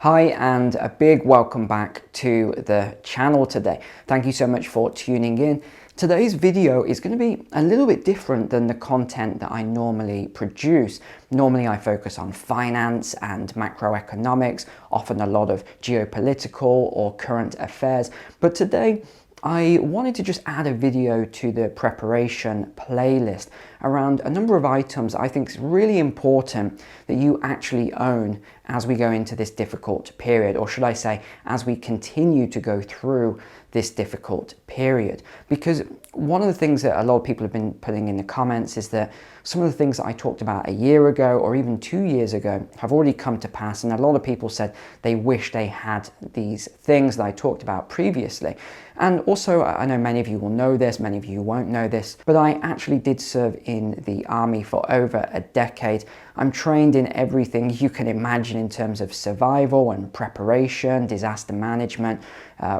Hi, and a big welcome back to the channel today. Thank you so much for tuning in. Today's video is going to be a little bit different than the content that I normally produce. Normally I focus on finance and macroeconomics, often a lot of geopolitical or current affairs, but today I wanted to just add a video to the preparation playlist around a number of items I think is really important that you actually own as we go into this difficult period, or should I say, as we continue to go through this difficult period. Because one of the things that a lot of people have been putting in the comments is that some of the things that I talked about a year ago or even 2 years ago have already come to pass, and a lot of people said they wish they had these things that I talked about previously. And also, I know many of you will know this, many of you won't know this, but I actually did serve in the army for over a decade. I'm trained in everything you can imagine in terms of survival and preparation, disaster management,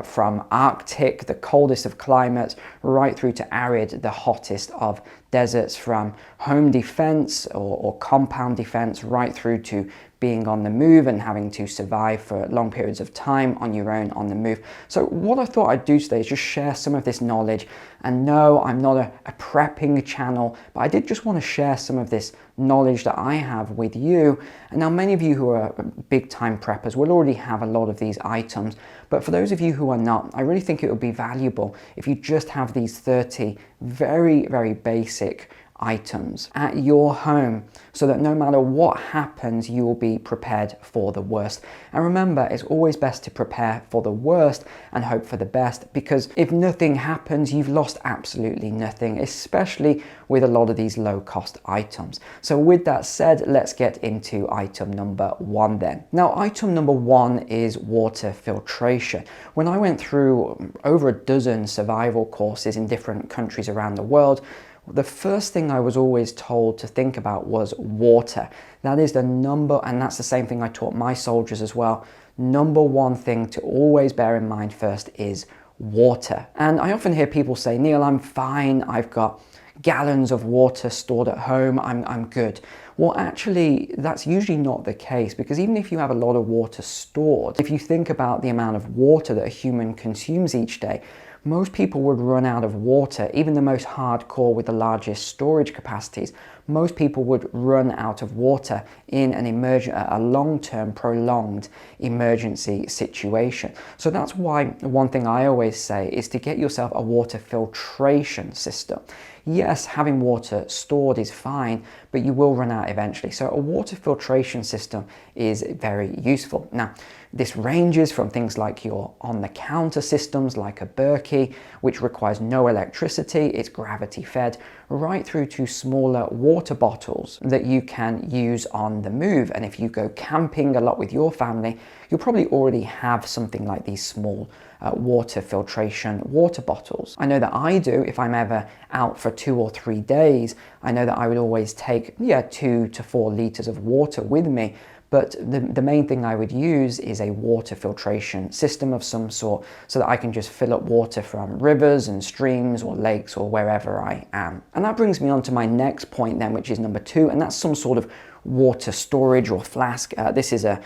from Arctic, the coldest of climates, right through to arid, the hottest of deserts, from home defense or compound defense, right through to being on the move and having to survive for long periods of time on your own on the move. So what I thought I'd do today is just share some of this knowledge. And no, I'm not a prepping channel, but I did just want to share some of this knowledge that I have with you. And now many of you who are big time preppers will already have a lot of these items, but for those of you who are not, I really think it would be valuable if you just have these 30 very, very basic items at your home so that no matter what happens, you will be prepared for the worst. And remember, it's always best to prepare for the worst and hope for the best, because if nothing happens, you've lost absolutely nothing, especially with a lot of these low cost items. So with that said, let's get into item number one then. Now, item number one is water filtration. When I went through over a dozen survival courses in different countries around the world, the first thing I was always told to think about was water. That is the number, and that's the same thing I taught my soldiers as well. Number one thing to always bear in mind first is water. And I often hear people say, Neil, I'm fine. I've got gallons of water stored at home. I'm good. Well, actually, that's usually not the case, because even if you have a lot of water stored, if you think about the amount of water that a human consumes each day, most people would run out of water. Even the most hardcore with the largest storage capacities, most people would run out of water in a long-term prolonged emergency situation. So that's why one thing I always say is to get yourself a water filtration system. Yes, having water stored is fine, but you will run out eventually. So a water filtration system is very useful. Now, this ranges from things like your on-the-counter systems like a Berkey, which requires no electricity, it's gravity fed, right through to smaller water bottles that you can use on the move. And if you go camping a lot with your family, you'll probably already have something like these small water filtration water bottles. I know that I do. If I'm ever out for 2 or 3 days, I know that I would always take 2 to 4 liters of water with me. But the main thing I would use is a water filtration system of some sort, so that I can just fill up water from rivers and streams or lakes or wherever I am. And that brings me on to my next point then, which is number 2, and that's some sort of water storage or flask. This is an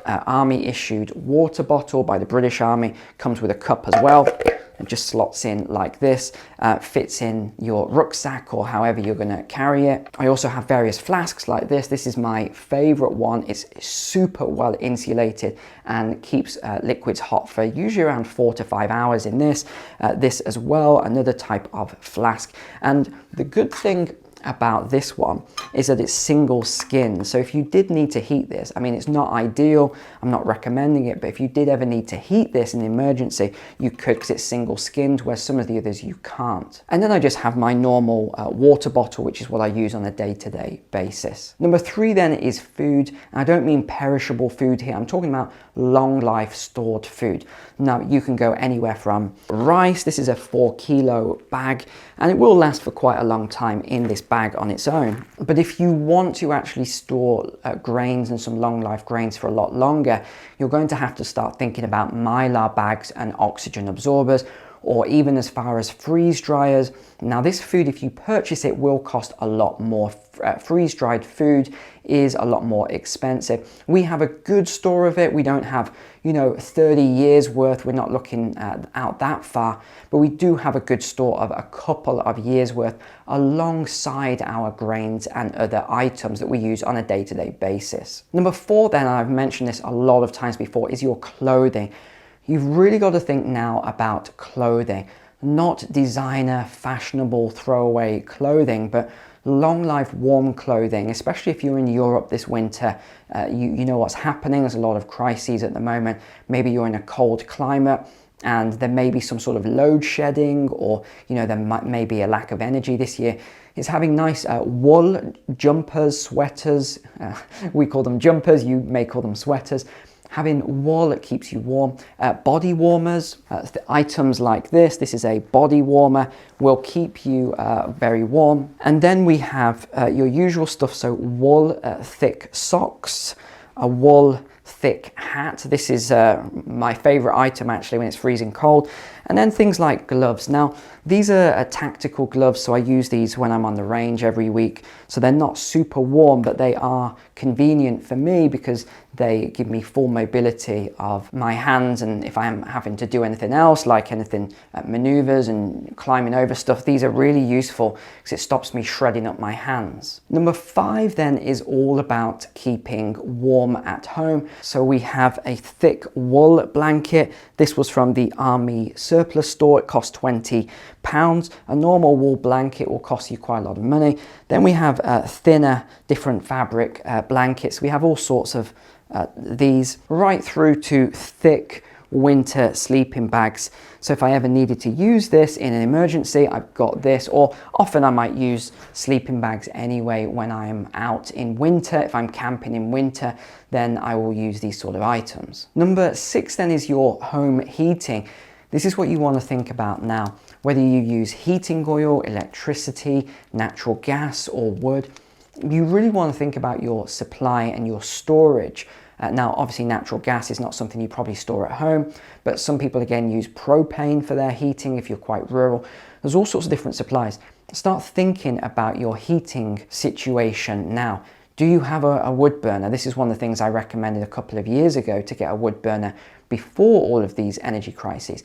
army issued water bottle by the British Army, comes with a cup as well. It just slots in like this, fits in your rucksack or however you're going to carry it. I also have various flasks like this. This is my favorite one. It's super well insulated and keeps liquids hot for usually around 4 to 5 hours in this. This as well, another type of flask. And the good thing about this one is that it's single skin. So if you did need to heat this, I mean, it's not ideal, I'm not recommending it, but if you did ever need to heat this in an emergency, you could, because it's single skinned, where some of the others you can't. And then I just have my normal water bottle, which is what I use on a day-to-day basis. Number 3 then is food. And I don't mean perishable food here, I'm talking about long life stored food. Now you can go anywhere from rice. This is a 4 kilo bag, and it will last for quite a long time in this bag on its own. But if you want to actually store grains and some long life grains for a lot longer, you're going to have to start thinking about Mylar bags and oxygen absorbers, or even as far as freeze dryers. Now this food, if you purchase it, will cost a lot more. Freeze-dried food is a lot more expensive. We have a good store of it. We don't have, 30 years worth. We're not looking out that far, but we do have a good store of a couple of years worth alongside our grains and other items that we use on a day-to-day basis. Number 4 then, and I've mentioned this a lot of times before, is your clothing. You've really got to think now about clothing, not designer, fashionable, throwaway clothing, but long life warm clothing, especially if you're in Europe this winter. You know what's happening. There's a lot of crises at the moment. Maybe you're in a cold climate and there may be some sort of load shedding, or there may be a lack of energy this year. It's having nice wool jumpers, sweaters. We call them jumpers, you may call them sweaters. Having wool that keeps you warm. Body warmers, items like this is a body warmer, will keep you very warm. And then we have your usual stuff, so wool thick socks, a wool thick hat. This is my favorite item actually when it's freezing cold. And then things like gloves. Now, these are tactical gloves, so I use these when I'm on the range every week. So they're not super warm, but they are convenient for me because they give me full mobility of my hands. And if I am having to do anything else, like anything maneuvers and climbing over stuff, these are really useful because it stops me shredding up my hands. Number 5 then is all about keeping warm at home. So we have a thick wool blanket. This was from the Army surplus store. It cost £20. A normal wool blanket will cost you quite a lot of money. Then we have thinner, different fabric blankets. We have all sorts of these, right through to thick winter sleeping bags. So if I ever needed to use this in an emergency, I've got this, or often I might use sleeping bags anyway when I'm out in winter. If I'm camping in winter, then I will use these sort of items. Number 6 then is your home heating. This is what you want to think about now. Whether you use heating oil, electricity, natural gas, or wood, you really want to think about your supply and your storage. Now, obviously, natural gas is not something you probably store at home, but some people, again, use propane for their heating if you're quite rural. There's all sorts of different supplies. Start thinking about your heating situation now. Do you have a wood burner? This is one of the things I recommended a couple of years ago, to get a wood burner before all of these energy crises.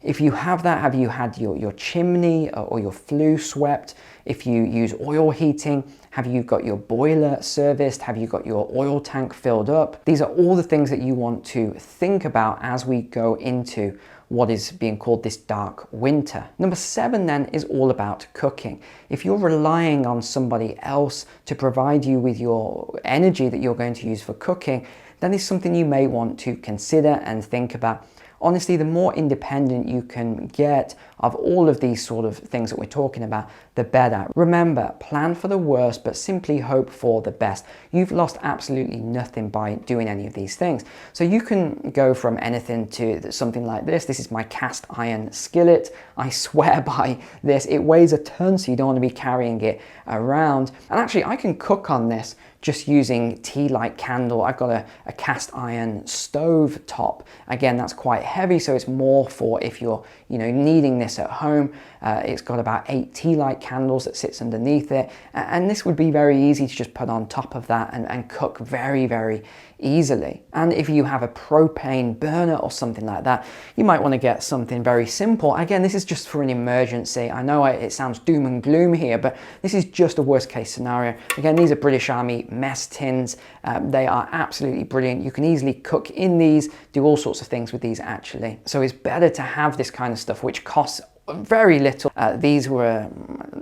If you have that, have you had your chimney or your flue swept? If you use oil heating, have you got your boiler serviced? Have you got your oil tank filled up? These are all the things that you want to think about as we go into what is being called this dark winter. Number 7 then is all about cooking. If you're relying on somebody else to provide you with your energy that you're going to use for cooking, then it's something you may want to consider and think about. Honestly, the more independent you can get of all of these sort of things that we're talking about, the better. Remember, plan for the worst, but simply hope for the best. You've lost absolutely nothing by doing any of these things. So you can go from anything to something like this. This is my cast iron skillet. I swear by this. It weighs a ton, so you don't want to be carrying it around. And actually, I can cook on this just using tea light candle. I've got a cast iron stove top. Again, that's quite heavy, so it's more for if you're needing this at home. It's got about 8 tea light candles that sits underneath it, and this would be very easy to just put on top of that and cook very, very easily. And if you have a propane burner or something like that, you might want to get something very simple. Again, this is just for an emergency. I know it sounds doom and gloom here, but this is just a worst case scenario. Again, these are British Army mess tins. They are absolutely brilliant. You can easily cook in these, do all sorts of things with these actually. So it's better to have this kind of stuff, which costs very little. These were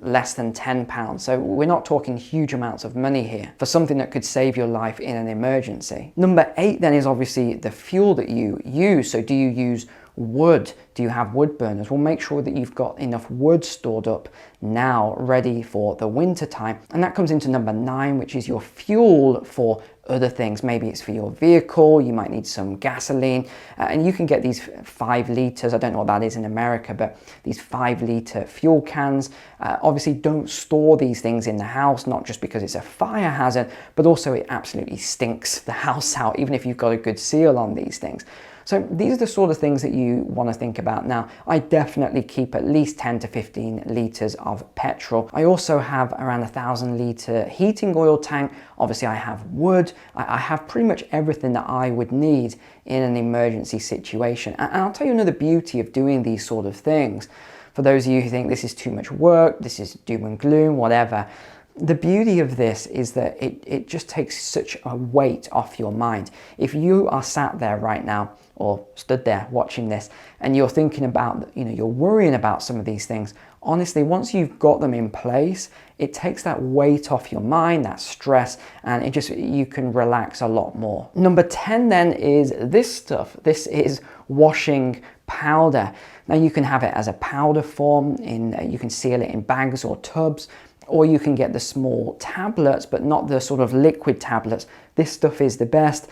less than £10, so we're not talking huge amounts of money here for something that could save your life in an emergency. Number 8 then is obviously the fuel that you use. So do you use wood? Do you have wood burners? Well, make sure that you've got enough wood stored up now, ready for the winter time. And that comes into number 9, which is your fuel for other things. Maybe it's for your vehicle, you might need some gasoline, and you can get these 5 liters, I don't know what that is in America, but these 5-liter fuel cans. Obviously don't store these things in the house, not just because it's a fire hazard, but also it absolutely stinks the house out, even if you've got a good seal on these things. So these are the sort of things that you want to think about. Now, I definitely keep at least 10 to 15 litres of petrol. I also have around 1,000-litre heating oil tank. Obviously, I have wood. I have pretty much everything that I would need in an emergency situation. And I'll tell you another beauty of doing these sort of things. For those of you who think this is too much work, this is doom and gloom, whatever, the beauty of this is that it just takes such a weight off your mind. If you are sat there right now or stood there watching this and you're thinking about, you're worrying about some of these things, honestly, once you've got them in place, it takes that weight off your mind, that stress, and you can relax a lot more. Number 10 then is this stuff. This is washing powder. Now you can have it as a powder form, you can seal it in bags or tubs, or you can get the small tablets, but not the sort of liquid tablets. This stuff is the best.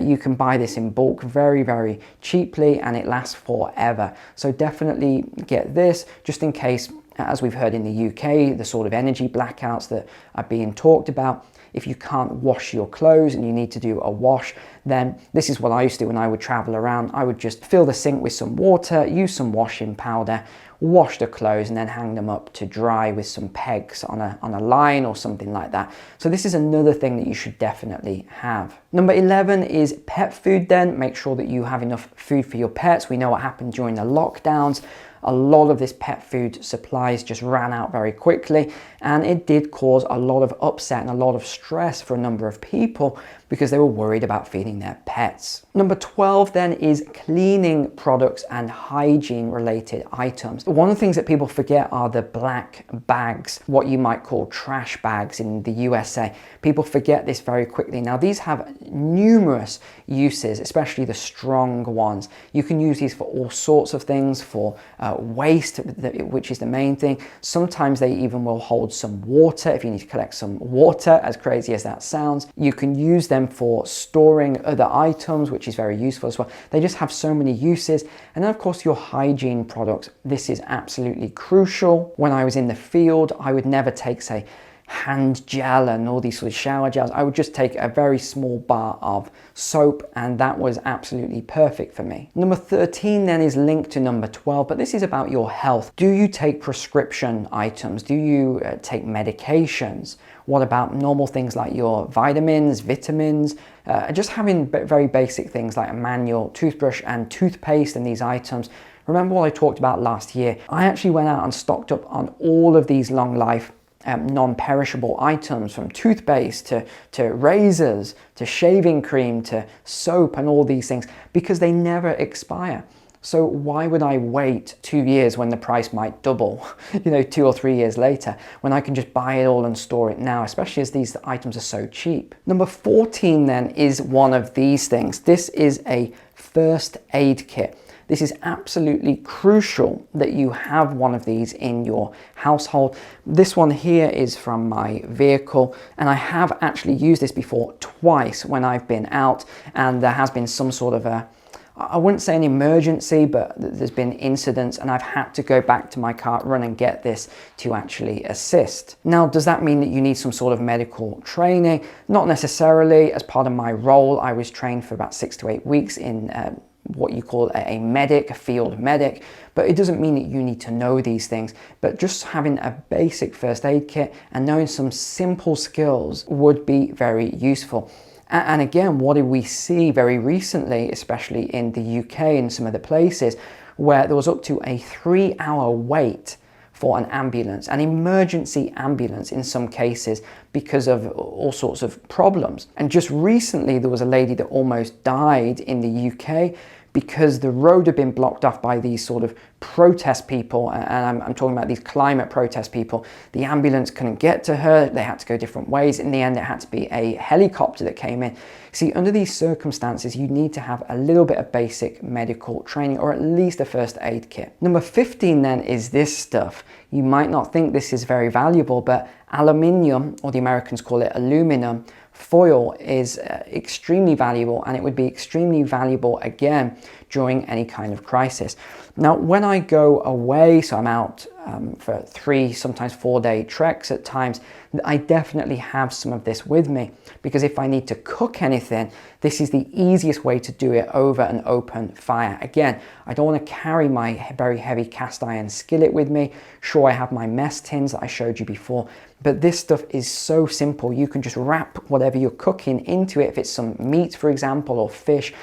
You can buy this in bulk very, very cheaply, and it lasts forever. So definitely get this, just in case, as we've heard in the UK, the sort of energy blackouts that are being talked about. If you can't wash your clothes and you need to do a wash, then this is what I used to do when I would travel around. I would just fill the sink with some water, use some washing powder, wash the clothes, and then hang them up to dry with some pegs on a line or something like that. So this is another thing that you should definitely have. Number 11 is pet food then. Make sure that you have enough food for your pets. We know what happened during the lockdowns. A lot of this pet food supplies just ran out very quickly, and it did cause a lot of upset and a lot of stress for a number of people because they were worried about feeding their pets. Number 12 then is cleaning products and hygiene related items. One of the things that people forget are the black bags, what you might call trash bags in the USA. People forget this very quickly. Now these have numerous uses, especially the strong ones. You can use these for all sorts of things, for waste, which is the main thing. Sometimes they even will hold some water if you need to collect some water, as crazy as that sounds. You can use them for storing other items, which is very useful as well. They just have so many uses. And then of course your hygiene products. This is absolutely crucial. When I was in the field, I would never take, say, hand gel and all these sort of shower gels. I would just take a very small bar of soap, and that was absolutely perfect for me. Number 13 then is linked to number 12, but this is about your health. Do you take prescription items? Do you take medications? What about normal things like your vitamins, just having very basic things like a manual toothbrush and toothpaste and these items. Remember what I talked about last year? I actually went out and stocked up on all of these long life non-perishable items, from toothpaste to razors to shaving cream to soap and all these things, because they never expire. So why would I wait 2 years when the price might double, 2 or 3 years later, when I can just buy it all and store it now, especially as these items are so cheap. Number 14 then is one of these things. This is a first aid kit. This is absolutely crucial that you have one of these in your household. This one here is from my vehicle, and I have actually used this before twice when I've been out, and there has been some sort of I wouldn't say an emergency, but there's been incidents and I've had to go back to my car, run and get this to actually assist. Now, does that mean that you need some sort of medical training? Not necessarily. As part of my role, I was trained for about 6 to 8 weeks in what you call a medic, a field medic, but it doesn't mean that you need to know these things. But just having a basic first aid kit and knowing some simple skills would be very useful. And again, what did we see very recently, especially in the UK and some of the places, where there was up to a 3-hour wait for an ambulance, an emergency ambulance in some cases, because of all sorts of problems. And just recently there was a lady that almost died in the UK because the road had been blocked off by these sort of protest people, and I'm talking about these climate protest people. The ambulance couldn't get to her, they had to go different ways. In the end, it had to be a helicopter that came in. See, under these circumstances, you need to have a little bit of basic medical training, or at least a first aid kit. Number 15 then is this stuff. You might not think this is very valuable, but aluminium, or the Americans call it aluminum, foil is extremely valuable, and it would be extremely valuable again during any kind of crisis. Now, when I go away, so I'm out for 3, sometimes 4-day treks at times, I definitely have some of this with me, because if I need to cook anything, this is the easiest way to do it over an open fire. Again, I don't want to carry my very heavy cast iron skillet with me. Sure, I have my mess tins that I showed you before, but this stuff is so simple. You can just wrap whatever you're cooking into it. If it's some meat, for example, or fish,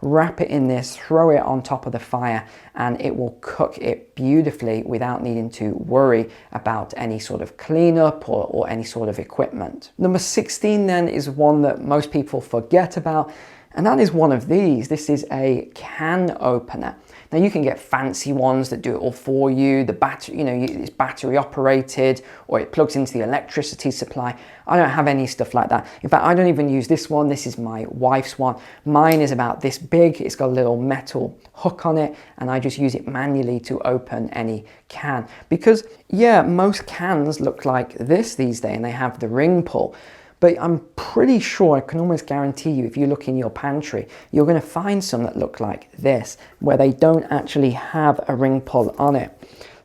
wrap it in this, throw it on top of the fire, and it will cook it beautifully without needing to worry about any sort of cleanup or any sort of equipment. Number 16 then is one that most people forget about, and that is one of these. This is a can opener. Now, you can get fancy ones that do it all for you. The battery, it's battery operated, or it plugs into the electricity supply. I don't have any stuff like that. In fact, I don't even use this one. This is my wife's one. Mine is about this big. It's got a little metal hook on it, and I just use it manually to open any can. Because, yeah, most cans look like this these days, and they have the ring pull. But I'm pretty sure, I can almost guarantee you, if you look in your pantry, you're going to find some that look like this, where they don't actually have a ring pull on it.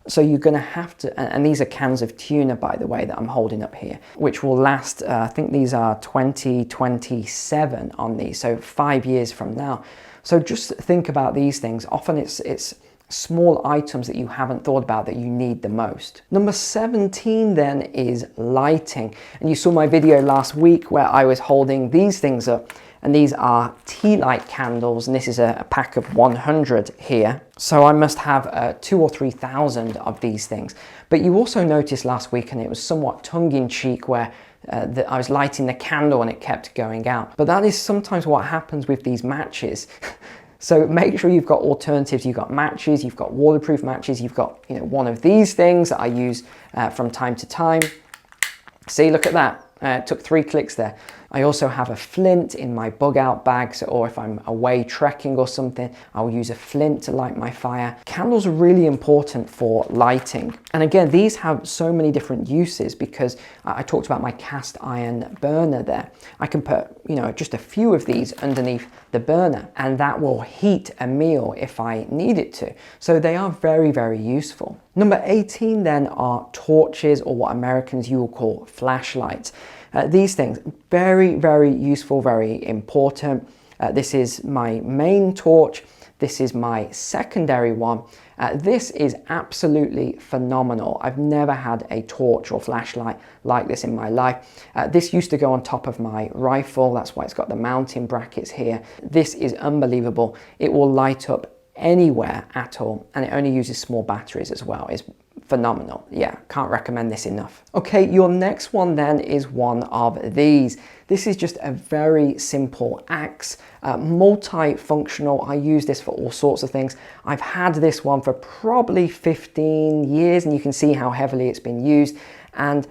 So you're going to have to, and these are cans of tuna, by the way, that I'm holding up here, which will last, I think these are 2027 on these, so 5 years from now. So just think about these things. Often it's small items that you haven't thought about that you need the most. Number 17 then is lighting. And you saw my video last week where I was holding these things up, and these are tea light candles, and this is a pack of 100 here. So I must have 2,000 or 3,000 of these things. But you also noticed last week, and it was somewhat tongue-in-cheek, where I was lighting the candle and it kept going out. But that is sometimes what happens with these matches. So make sure you've got alternatives. You've got matches, you've got waterproof matches, you've got one of these things that I use from time to time. See, look at that. It took 3 clicks there. I also have a flint in my bug out bag, or if I'm away trekking or something, I'll use a flint to light my fire. Candles are really important for lighting. And again, these have so many different uses, because I talked about my cast iron burner there. I can put, just a few of these underneath the burner, and that will heat a meal if I need it to. So they are very, very useful. Number 18 then are torches, or what Americans you will call flashlights. These things, very, very useful, very important. This is my main torch. This is my secondary one. This is absolutely phenomenal. I've never had a torch or flashlight like this in my life. This used to go on top of my rifle. That's why it's got the mounting brackets here. This is unbelievable. It will light up anywhere at all, and it only uses small batteries as well. It's phenomenal. Yeah, can't recommend this enough. Okay, your next one then is one of these. This is just a very simple axe, multi-functional. I use this for all sorts of things. I've had this one for probably 15 years, and you can see how heavily it's been used, and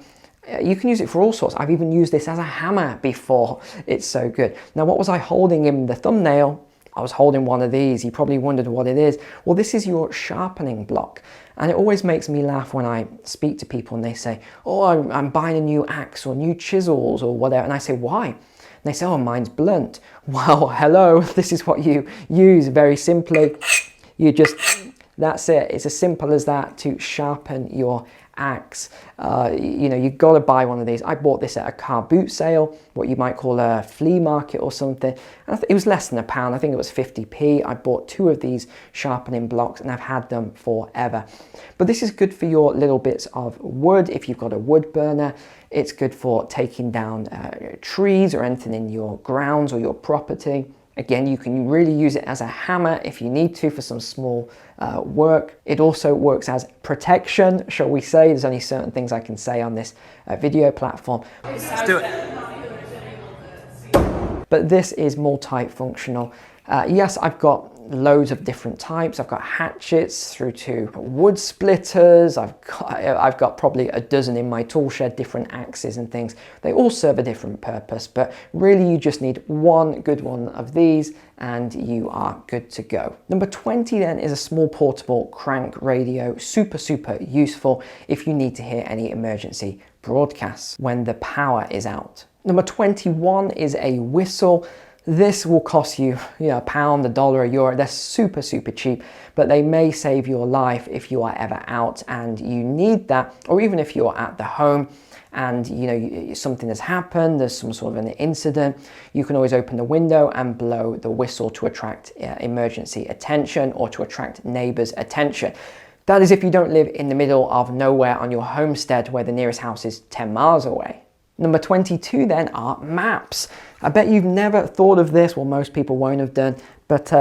you can use it for all sorts. I've even used this as a hammer before. It's so good. Now, what was I holding in the thumbnail? I was holding one of these. You probably wondered what it is. Well, this is your sharpening block. And it always makes me laugh when I speak to people and they say, oh, I'm buying a new axe or new chisels or whatever. And I say, why? And they say, oh, mine's blunt. Well, hello, this is what you use very simply. That's it. It's as simple as that to sharpen your axe. You've got to buy one of these. I bought this at a car boot sale, what you might call a flea market or something. And it was less than £1. I think it was 50p. I bought 2 of these sharpening blocks, and I've had them forever. But this is good for your little bits of wood. If you've got a wood burner, it's good for taking down trees or anything in your grounds or your property. Again, you can really use it as a hammer if you need to for some small work. It also works as protection, shall we say. There's only certain things I can say on this video platform. Let's do it. But this is multifunctional. Yes, I've got loads of different types. I've got hatchets through to wood splitters. I've got probably a dozen in my tool shed, different axes and things. They all serve a different purpose, but really you just need one good one of these and you are good to go. Number 20 then is a small portable crank radio. Super, super useful if you need to hear any emergency broadcasts when the power is out. Number 21 is a whistle. This will cost you, a pound, a dollar, a euro. They're super, super cheap, but they may save your life if you are ever out and you need that, or even if you're at the home and something has happened, there's some sort of an incident, you can always open the window and blow the whistle to attract emergency attention or to attract neighbors' attention. That is if you don't live in the middle of nowhere on your homestead where the nearest house is 10 miles away. Number 22 then are maps. I bet you've never thought of this, well, most people won't have done, but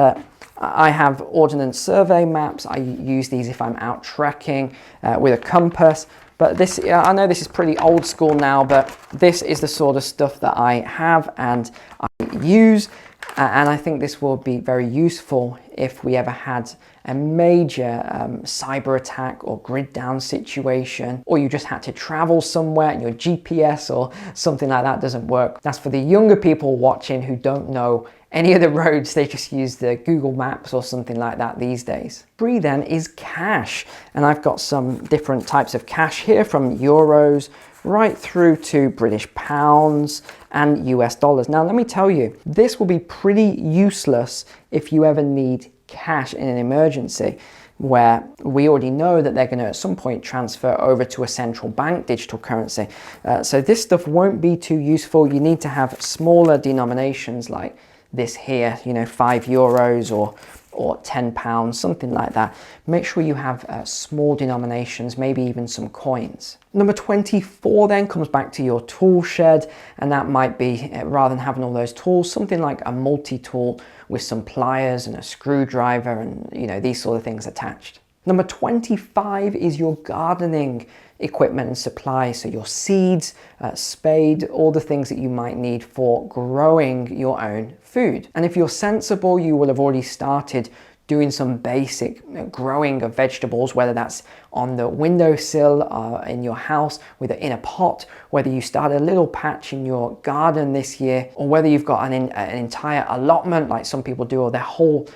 I have Ordnance Survey maps. I use these if I'm out trekking with a compass. But this, I know this is pretty old school now, but this is the sort of stuff that I have and I use. And I think this will be very useful if we ever had a major cyber attack or grid down situation, or you just had to travel somewhere and your GPS or something like that doesn't work. That's for the younger people watching who don't know any of the roads. They just use the Google Maps or something like that these days. 3 then is cash. And I've got some different types of cash here, from euros right through to British pounds and US dollars. Now, let me tell you, this will be pretty useless if you ever need cash in an emergency, where we already know that they're going to at some point transfer over to a central bank digital currency. So this stuff won't be too useful. You need to have smaller denominations like this here, 5 euros or 10 pounds, something like that. Make sure you have small denominations, maybe even some coins. Number 24 then comes back to your tool shed, and that might be, rather than having all those tools, something like a multi-tool with some pliers and a screwdriver and these sort of things attached. Number 25 is your gardening equipment and supplies, so your seeds, spade, all the things that you might need for growing your own food. And if you're sensible, you will have already started doing some basic growing of vegetables, whether that's on the windowsill in your house, whether in a pot, whether you start a little patch in your garden this year, or whether you've got an entire allotment like some people do, or their whole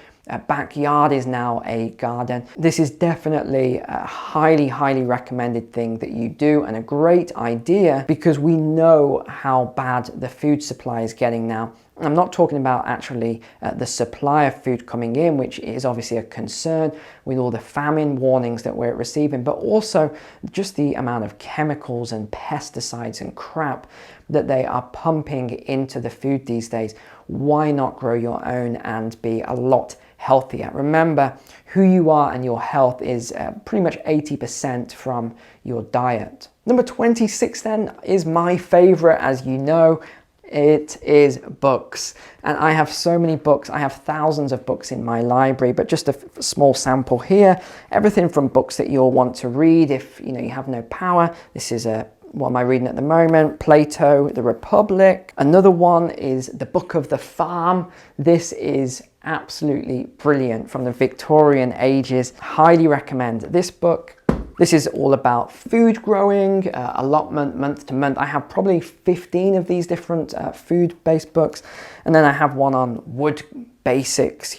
backyard is now a garden. This is definitely a highly, highly recommended thing that you do, and a great idea because we know how bad the food supply is getting now. I'm not talking about actually the supply of food coming in, which is obviously a concern with all the famine warnings that we're receiving, but also just the amount of chemicals and pesticides and crap that they are pumping into the food these days. Why not grow your own and be a lot healthier? Remember, who you are and your health is pretty much 80% from your diet. Number 26 then is my favorite, as you know. It is books, and I have so many books. I have thousands of books in my library, but just a small sample here. Everything from books that you'll want to read if you have no power. This is what am I reading at the moment? Plato, The Republic. Another one is The Book of the Farm. This is absolutely brilliant, from the Victorian ages. Highly recommend this book. This is all about food growing, allotment month to month. I have probably 15 of these different food-based books. And then I have one on wood basics,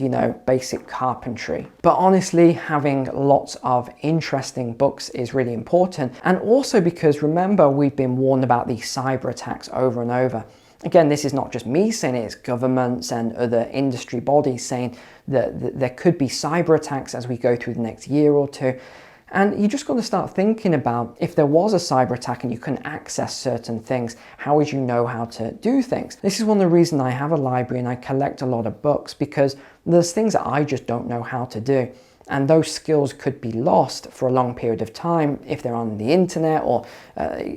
basic carpentry. But honestly, having lots of interesting books is really important. And also because, remember, we've been warned about these cyber attacks over and over. Again, this is not just me saying it, it's governments and other industry bodies saying that there could be cyber attacks as we go through the next year or two. And you just got to start thinking about, if there was a cyber attack and you couldn't access certain things, how would you know how to do things? This is one of the reasons I have a library and I collect a lot of books, because there's things that I just don't know how to do. And those skills could be lost for a long period of time if they're on the internet, or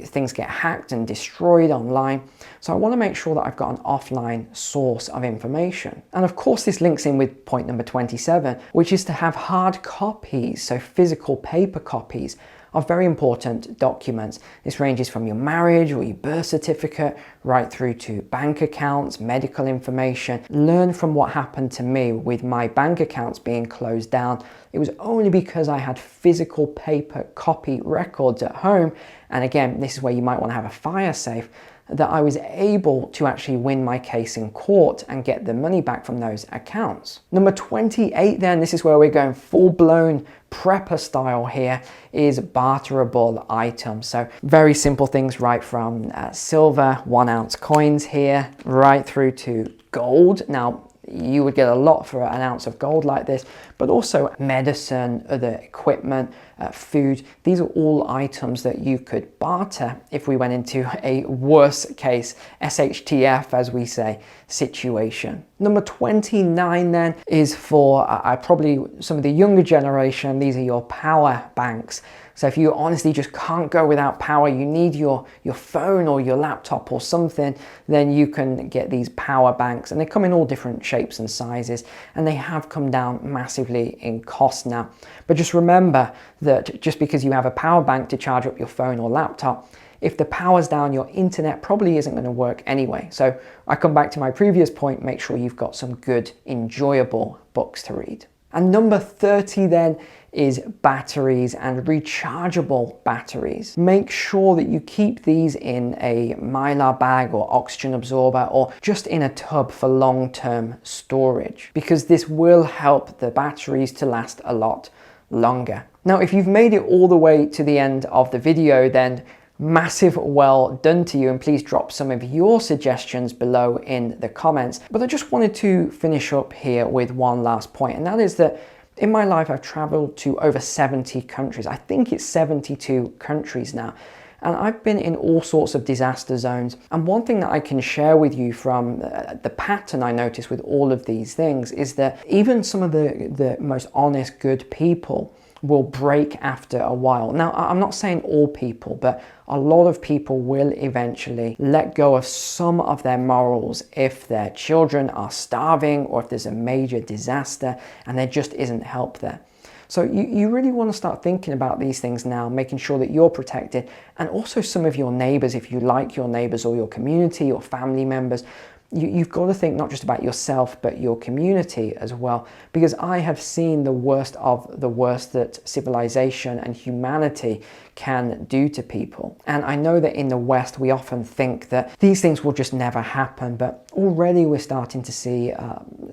things get hacked and destroyed online. So I want to make sure that I've got an offline source of information. And of course, this links in with point number 27, which is to have hard copies, so physical paper copies of very important documents. This ranges from your marriage or your birth certificate right through to bank accounts, medical information. Learn from what happened to me with my bank accounts being closed down. It was only because I had physical paper copy records at home. And again, this is where you might want to have a fire safe. that I was able to actually win my case in court and get the money back from those accounts. Number 28 then, this is where we're going full-blown prepper style here, is barterable items. So very simple things, right from silver 1 ounce coins here right through to gold. Now you would get a lot for an ounce of gold like this, but also medicine, other equipment, food. These are all items that you could barter if we went into a worst case, SHTF as we say, situation. Number 29 then is for probably some of the younger generation. These are your power banks. So if you honestly just can't go without power, you need your phone or your laptop or something, then you can get these power banks, and they come in all different shapes and sizes, and they have come down massively in cost now. But just remember that just because you have a power bank to charge up your phone or laptop, if the power's down, your internet probably isn't going to work anyway. So I come back to my previous point, make sure you've got some good, enjoyable books to read. And number 30 then is batteries and rechargeable batteries. Make sure that you keep these in a Mylar bag or oxygen absorber or just in a tub for long-term storage, because this will help the batteries to last a lot longer. Now, if you've made it all the way to the end of the video, then massive well done to you, and please drop some of your suggestions below in the comments. But I just wanted to finish up here with one last point, and that is that in my life I've traveled to over 70 countries. I think it's 72 countries now, and I've been in all sorts of disaster zones. And one thing that I can share with you from the pattern I notice with all of these things is that even some of the most honest, good people will break after a while. Now, I'm not saying all people, but a lot of people will eventually let go of some of their morals if their children are starving or if there's a major disaster and there just isn't help there. So you really want to start thinking about these things now, making sure that you're protected, and also some of your neighbors, if you like your neighbors or your community or family members. You've got to think not just about yourself, but your community as well, because I have seen the worst of the worst that civilization and humanity can do to people. And I know that in the West, we often think that these things will just never happen, but already we're starting to see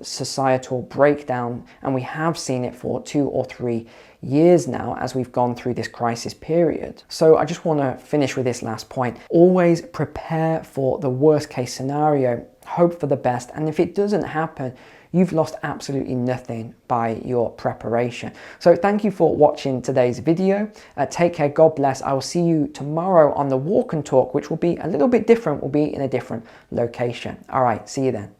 societal breakdown, and we have seen it for 2 or 3 years now as we've gone through this crisis period. So I just want to finish with this last point. Always prepare for the worst case scenario, hope for the best, and if it doesn't happen, you've lost absolutely nothing by your preparation. So thank you for watching today's video. Take care, God bless. I will see you tomorrow on the walk and talk, which will be a little bit different, will be in a different location. All right, see you then.